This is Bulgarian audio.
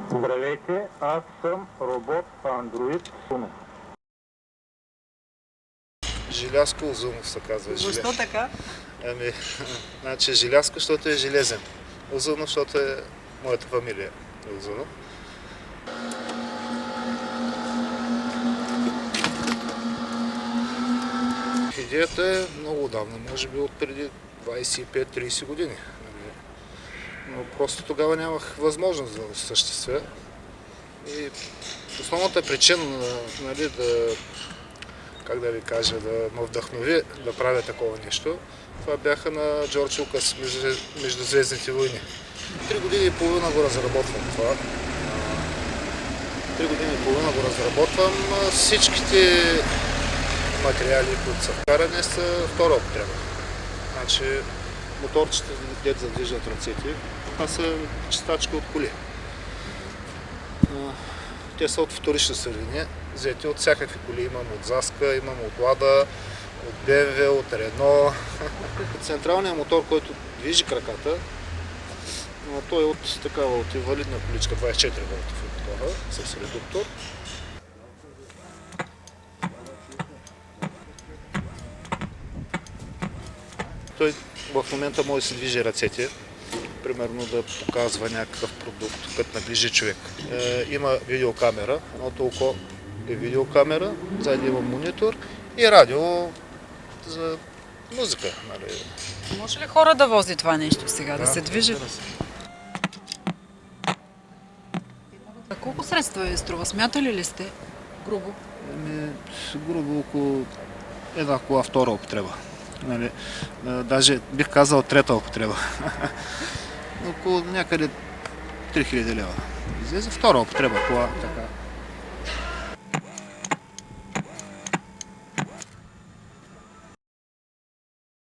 Здравейте, аз съм робот Android Uno. Желязко Узунов се казва. Защо така? Значи Желязко, защото е железен. Узунов, защото е моята фамилия. Узунов. Идеята е много отдавна, може би от преди 25-30 години. Но просто тогава нямах възможност да го осъществя. И основната причина, нали, как да ви кажа, да ме вдъхнови да правя такова нещо, това бяха на Джордж Лукас, Междузвездните войни. 3 години и половина го разработвам това. 3 години и половина го разработвам. Всичките материали, които са вкарани, са втора употреба. Значи моторчета, дето задвижат ръцете, това са чистачки от коли. Те са от вторична суровина, взети от всякакви коли. Имам от Заска, имам от Лада, от БМВ, от Рено. Централният мотор, който движи краката, той е от инвалидна количка, 24 волтов е мотора, с редуктор. Той в момента може да се движи ръцете, примерно да показва някакъв продукт, като наближи човек. Има видеокамера, едното око е видеокамера, заедно има монитор и радио за музика. Нали. Може ли хора да вози това нещо сега, да се движи? А колко средства ви струва? Смятали ли сте? Грубо? Грубо около една кола втора употреба. Нали, даже бих казал трета употреба. Около някъде 3000 лева. Излезе втора употреба кола. Така.